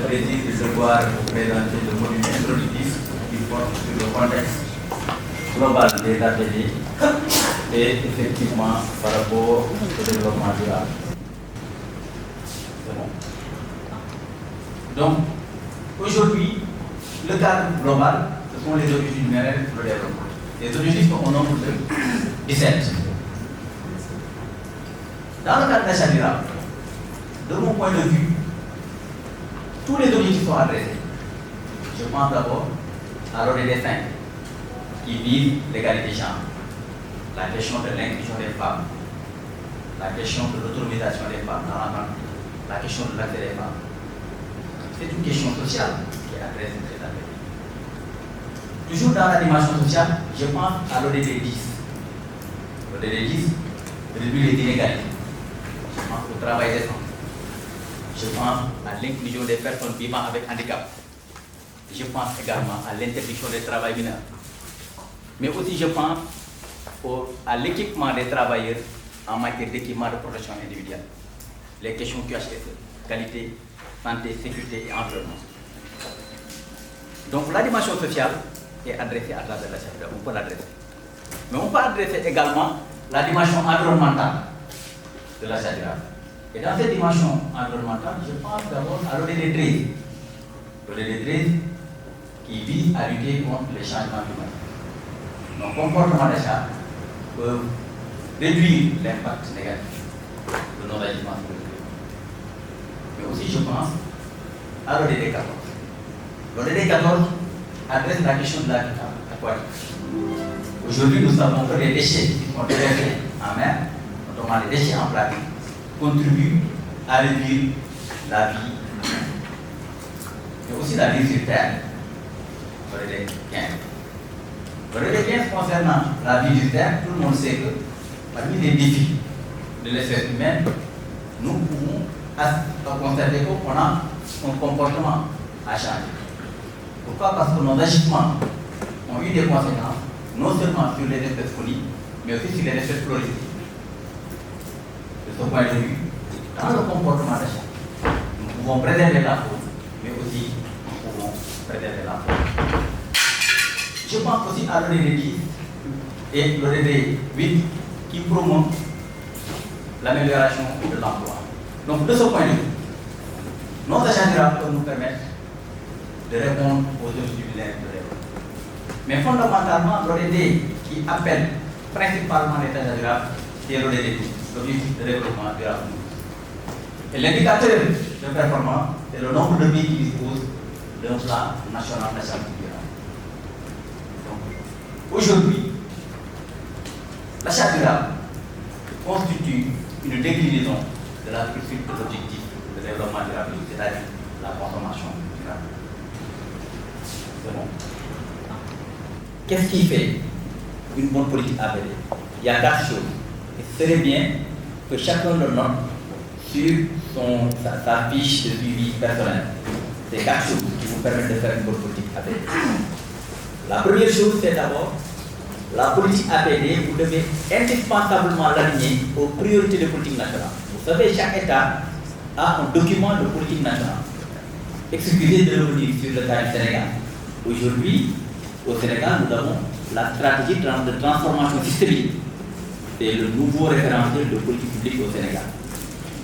plaisir de devoir vous présenter le module introductif qui porte sur le contexte global des ateliers et effectivement par rapport au développement durable. C'est bon. Donc, aujourd'hui, le cadre global, ce sont les objectifs millénaires pour le développement. Les objectifs sont au nombre de 17. Dans le cadre d'achat durable, de mon point de vue, tous les objectifs sont adressés. Je pense d'abord à l'ODD 5, qui vise l'égalité genre, la question de l'inclusion des femmes, la question de l'autonomisation des femmes dans la famille, la question de l'accès des femmes. C'est une question sociale qui est adressée très attentivement. Toujours dans la dimension sociale, je pense à l'ODD 10. L'ODD 10 réduit les inégalités. Je pense au travail décent. Je pense à l'inclusion des personnes vivant avec handicap. Je pense également à l'interdiction des travail mineurs. Mais aussi je pense à l'équipement des travailleurs en matière d'équipement de protection individuelle. Les questions QHSE, qualité, santé, sécurité et environnement. Donc la dimension sociale est adressée à travers la société, on peut l'adresser. Mais on peut adresser également la dimension environnementale de la société. Et dans cette dimension environnementale, je pense d'abord à l'ODD 13. L'ODD 13 qui vise à lutter contre les changements climatiques. Nos comportements d'achat peuvent réduire l'impact négatif de nos agissements sur le climat. Mais aussi, je pense à l'ODD 14. L'ODD 14 adresse la question de l'habitat aquatique. Aujourd'hui, nous savons que les déchets qui sont déversés en mer, notamment les déchets en plastique, contribuent à réduire la vie, mais aussi la vie sur Terre. L'ODD 15. L'ODD 15 concernant la vie sur Terre, tout le monde sait que parmi les défis de l'espèce humaine, nous pouvons constater qu'on a un comportement à changer. Pourquoi? Parce que nos agissements ont eu des conséquences, non seulement sur les espèces connues, mais aussi sur les espèces floristiques. De ce point de vue, dans le comportement d'achat, nous pouvons préserver la faune, mais aussi nous pouvons préserver la faune. Je pense aussi à l'ODD 10 et l'ODD 8 qui promeuvent l'amélioration de l'emploi. Donc de ce point de vue, nos achats durables peuvent nous permettre de répondre aux objectifs de développement. Mais fondamentalement, l'ODD qui appelle principalement les achats durables, c'est l'ODD 10, l'objectif de développement durable. Et l'indicateur de performance, c'est le nombre de pays qui disposent d'un plan national d'achat durable. Aujourd'hui, l'achat durable constitue une déclinaison de la poursuite de l'objectif de développement durable, c'est-à-dire la consommation durable. C'est bon. Qu'est-ce qui fait une bonne politique APD? Il y a 4 choses. Et ce serait bien que chacun le note sur sa fiche de suivi personnel. C'est 4 choses qui vous permettent de faire une bonne politique APD. La première chose, c'est d'abord la politique APD, vous devez indispensablement l'aligner aux priorités de politique nationale. Vous savez, chaque État a un document de politique nationale. Excusez de revenir sur le cas du Sénégal. Aujourd'hui, au Sénégal, nous avons la stratégie de transformation systémique. C'est le nouveau référentiel de politique publique au Sénégal.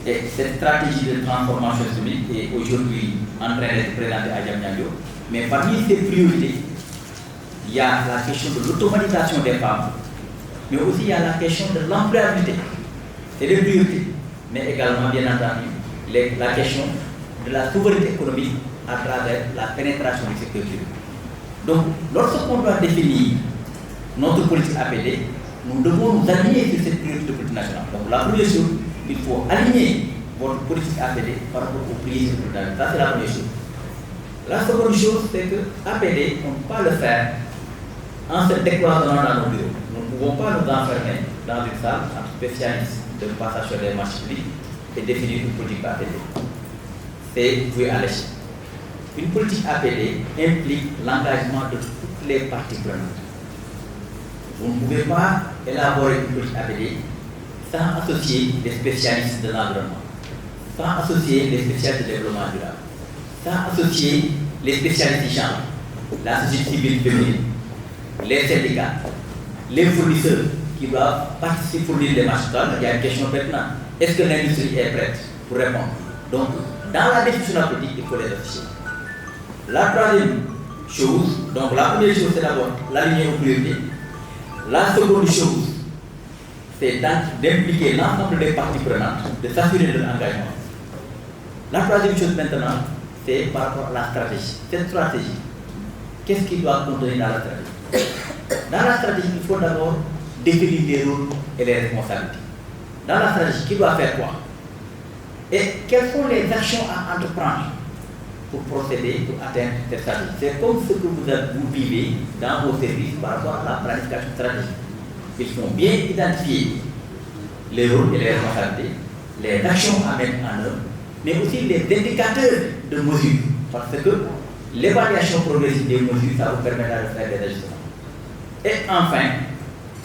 Et cette stratégie de transformation systémique est aujourd'hui en train d'être présentée à Diamniadio. Mais parmi ces priorités, il y a la question de l'automatisation des femmes, mais aussi il y a la question de l'employabilité. C'est des priorités, mais également, bien entendu, la question de la souveraineté économique à travers la pénétration du secteur privé. Donc, lorsqu'on doit définir notre politique APD, nous devons nous aligner sur cette priorité de politique nationale. Donc, la première chose, il faut aligner votre politique APD par rapport aux priorités de politique nationale. Ça, c'est la première chose. La seconde chose, c'est que APD, on ne peut pas le faire en se décloisonnant dans nos bureaux. Nous ne pouvons pas nous enfermer dans une salle entre spécialistes de passage sur les marchés publics et définir une politique APD. C'est voué à l'échec. Une politique APD implique l'engagement de toutes les parties prenantes. Vous ne pouvez pas élaborer une politique APD sans associer des spécialistes de l'environnement, sans associer des spécialistes de développement durable, sans associer les spécialistes du genre, la société civile féminine, les syndicats, les fournisseurs qui doivent participer fournir les marchés. Il y a une question maintenant. Est-ce que l'industrie est prête pour répondre? Donc, dans la définition de la politique, il faut les associer. La troisième chose, donc la première chose, c'est d'abord l'aligner aux priorités. La seconde chose, c'est d'impliquer l'ensemble des parties prenantes, de s'assurer de l'engagement. La troisième chose maintenant, c'est par rapport à la stratégie. Cette stratégie, qu'est-ce qu'il doit contenir dans la stratégie? Dans la stratégie, il faut d'abord définir les rôles et les responsabilités. Dans la stratégie, qui doit faire quoi? Et quelles sont les actions à entreprendre pour procéder, pour atteindre cette stratégie? C'est comme ce que vous vivez dans vos services par rapport à la planification stratégique. Ils sont bien identifiés, les rôles et les responsabilités, les actions à mettre en œuvre, mais aussi les indicateurs de mesure. Parce que l'évaluation progressive des mesures, ça vous permettra de faire des ajustements. Et enfin,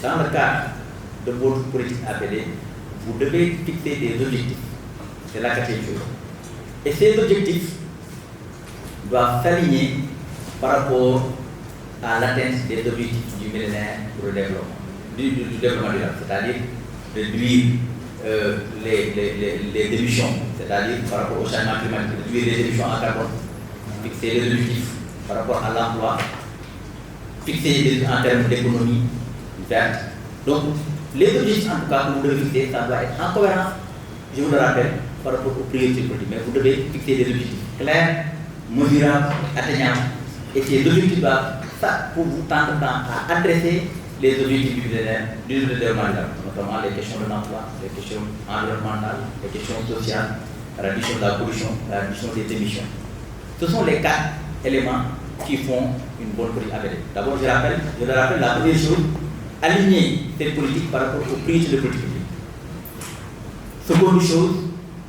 dans le cadre de votre politique APD, vous devez fixer des objectifs. C'est la quatrième chose. Et ces objectifs doivent s'aligner par rapport à l'atteinte des objectifs du millénaire pour le développement, du développement durable, c'est-à-dire réduire les émissions, c'est-à-dire par rapport au changement climatique, réduire les émissions en carbone, fixer les objectifs par rapport à l'emploi, fixer en termes d'économie verte. Donc, les objectifs en tout cas que vous devez fixer, ça doit être en cohérence, je vous le rappelle, par rapport aux priorités politiques, mais vous devez fixer des objectifs clairs, mesurables, atteignables, et ces objectifs doivent, ça, pour vous tendre à adresser les objectifs du développement durable, notamment les questions de l'emploi, les questions environnementales, les questions sociales, la réduction de la pollution, la réduction des émissions. Ce sont les 4 éléments qui font une bonne politique APD. D'abord, je le rappelle, la première chose, aligner cette politique par rapport aux priorités de politique publique. Seconde chose,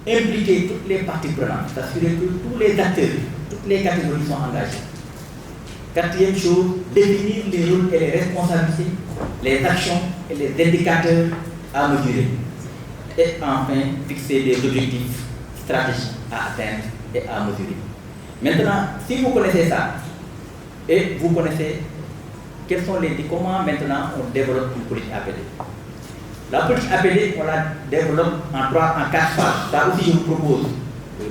impliquer toutes les parties prenantes, s'assurer que tous les acteurs, toutes les catégories sont engagées. Quatrième chose, définir les rôles et les responsabilités, les actions et les indicateurs à mesurer. Et enfin, fixer des objectifs stratégiques à atteindre et à mesurer. Maintenant, si vous connaissez ça, et vous connaissez comment maintenant on développe une politique APD. La politique APD, on la développe en 4 phases. Ça aussi, je vous propose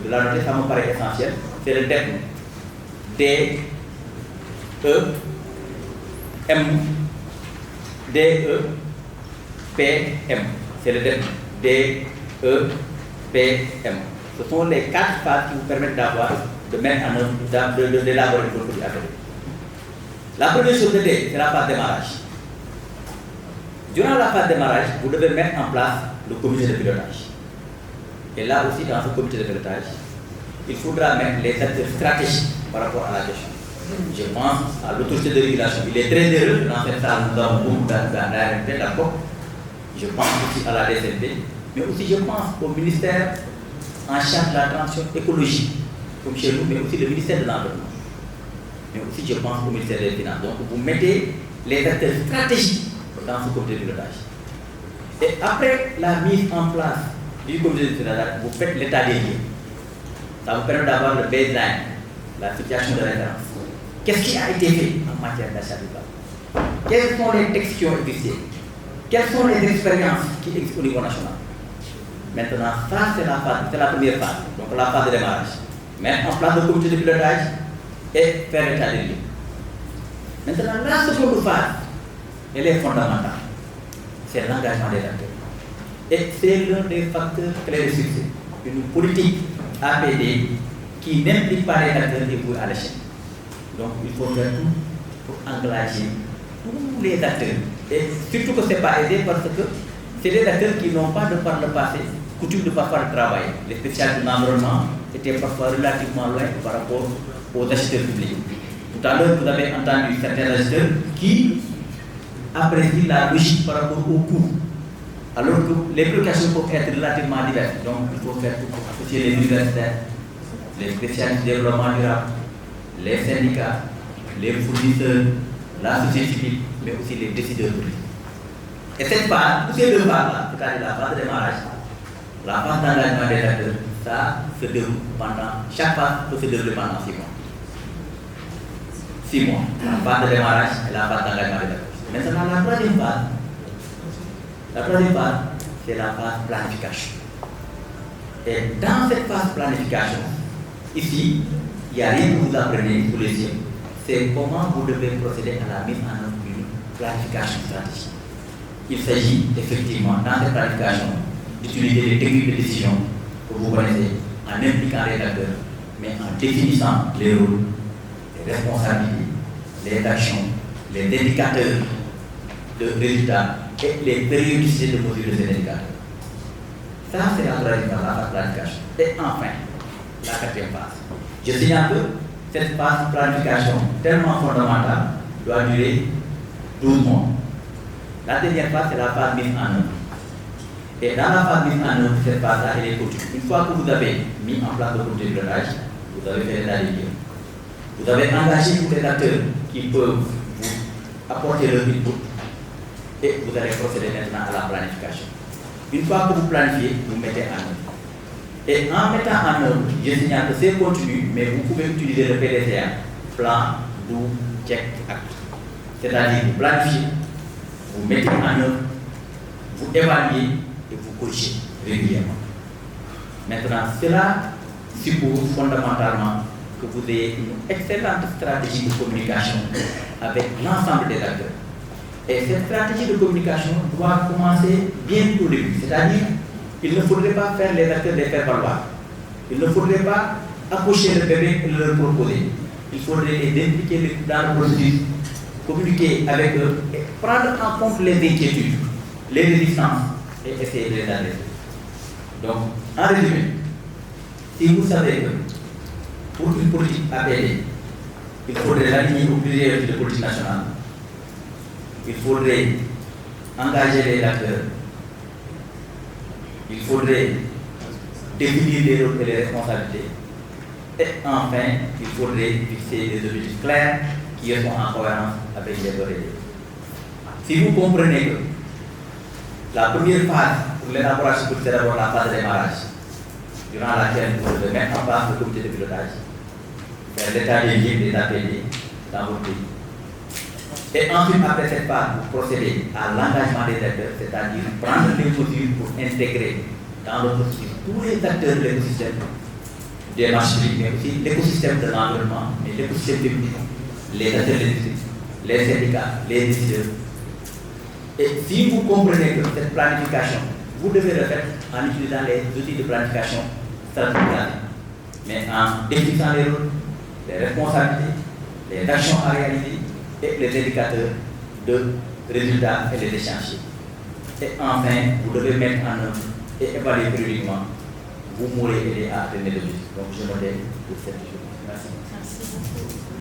de la noter, ça me paraît essentiel. C'est le terme D, E, M, D, E, P, M. C'est le terme D, E, P, M. Ce sont les 4 phases qui vous permettent de mettre en œuvre, d'élaborer une politique APD. La première chose de D, c'est la phase de démarrage. Durant la phase de démarrage, vous devez mettre en place le comité de pilotage. Et là aussi, dans ce comité de pilotage, il faudra mettre les acteurs stratégiques par rapport à la question. Je pense à l'autorité de régulation. Il est très heureux dans cette salle, nous avons beaucoup d'ARMP, d'accord. Je pense aussi à la DCP, mais aussi je pense au ministère en charge de la transition écologique, comme chez nous, mais aussi le ministère de l'Environnement. Mais aussi je pense au ministère des Finances. Donc vous mettez les acteurs stratégiques dans ce comité de pilotage. Et après la mise en place du comité de pilotage, vous faites l'état des lieux. Ça vous permet d'avoir le baseline, la situation de référence. Qu'est-ce qui a été fait en matière d'achat durable? Quels sont les textes qui ont existé? Quelles sont les expériences qui existent au niveau national? Maintenant, ça c'est la première phase, donc la phase de démarrage. Mettre en place le comité de pilotage et faire l'état des lieux. Maintenant, la seconde phase, elle est fondamentale. C'est l'engagement des acteurs. Et c'est l'un des facteurs clés de succès. Une politique APD qui n'implique pas les acteurs et vous à l'échec. Donc il faut faire tout pour engager tous les acteurs. Et surtout que ce n'est pas aidé parce que c'est des acteurs qui n'ont pas de par le passé coutume de parfois travailler. Les spécialistes de l'environnement étaient parfois relativement loin par rapport aux acheteurs publics. Tout à l'heure, vous avez entendu certains acheteurs qui apprécient la logique par rapport au coût. Alors que les préoccupations peuvent être relativement diverses. Donc il faut faire tout pour associer les universitaires, les spécialistes de développement durable, les syndicats, les fournisseurs, la société civile, mais aussi les décideurs politiques. Et cette phase, tous ces deux phases-là, c'est-à-dire la phase de démarrage, la phase d'engagement des acteurs, ça se déroule pendant, chaque phase peut se dérouler pendant 6 mois. 6 mois, la phase de démarrage et la phase d'engagement des acteurs. Maintenant, la troisième phase, c'est la phase planification. Et dans cette phase planification, ici, il n'y a rien que vous apprenez sous les yeux. C'est comment vous devez procéder à la mise en œuvre d'une planification stratégique. Il s'agit effectivement, dans cette planification, d'utiliser les techniques de décision que vous connaissez, en impliquant les acteurs, mais en définissant les rôles, les responsabilités, les actions, les indicateurs de résultats et les périodicités de mesure de ces indicateurs. Ça, c'est la phase planification. Et enfin, la quatrième phase. Je signale que cette phase planification tellement fondamentale doit durer 12 mois. La dernière phase, c'est la phase mise en œuvre. Et dans la phase mise en œuvre, cette phase-là, elle est continue. Une fois que vous avez mis en place le comité de pilotage, vous avez fait l'état des lieux. Vous avez engagé tous les acteurs qui peuvent vous apporter leur input et vous allez procéder maintenant à la planification. Une fois que vous planifiez, vous mettez en œuvre. Et en mettant en œuvre, je signale que c'est continu, mais vous pouvez utiliser le PDCA, plan, do, check, act. C'est-à-dire vous planifiez, vous mettez en œuvre, vous évaluez et vous corrigez régulièrement. Maintenant, cela suppose fondamentalement que vous ayez une excellente stratégie de communication avec l'ensemble des acteurs. Et cette stratégie de communication doit commencer bien au début. C'est-à-dire, il ne faudrait pas faire les acteurs les faire valoir. Il ne faudrait pas accoucher le bébé et le leur proposer. Il faudrait les impliquer dans le processus, communiquer avec eux et prendre en compte les inquiétudes, les résistances et essayer de les adresser. Donc, en résumé, si vous savez que pour une politique APD, il faudrait l'aligner aux plusieurs de politique nationale, il faudrait engager les acteurs, il faudrait définir les rôles et les responsabilités, et enfin, il faudrait fixer des objectifs clairs qui sont en cohérence avec les autorités. Si vous comprenez que la première phase pour l'élaboration, c'est d'abord la phase de démarrage, durant laquelle vous devez mettre en place le comité de pilotage, faire l'état des lieux des APD dans votre pays. Et ensuite, après cette phase, vous procédez à l'engagement des acteurs, c'est-à-dire prendre les mesures pour intégrer dans le processus tous les acteurs de l'écosystème, des marchés, mais aussi l'écosystème de l'environnement, et l'écosystème public, les acteurs de l'industrie, les syndicats, les décideurs. Et si vous comprenez que cette planification, vous devez le faire en utilisant les outils de planification stratégique, mais en définissant les rôles, les responsabilités, les actions à réaliser et les indicateurs de résultats et les échéanciers. Et enfin, vous devez mettre en œuvre et évaluer périodiquement. Vous m'aurez aidé à atteindre les objectifs. Donc je me dis pour cette journée. Merci.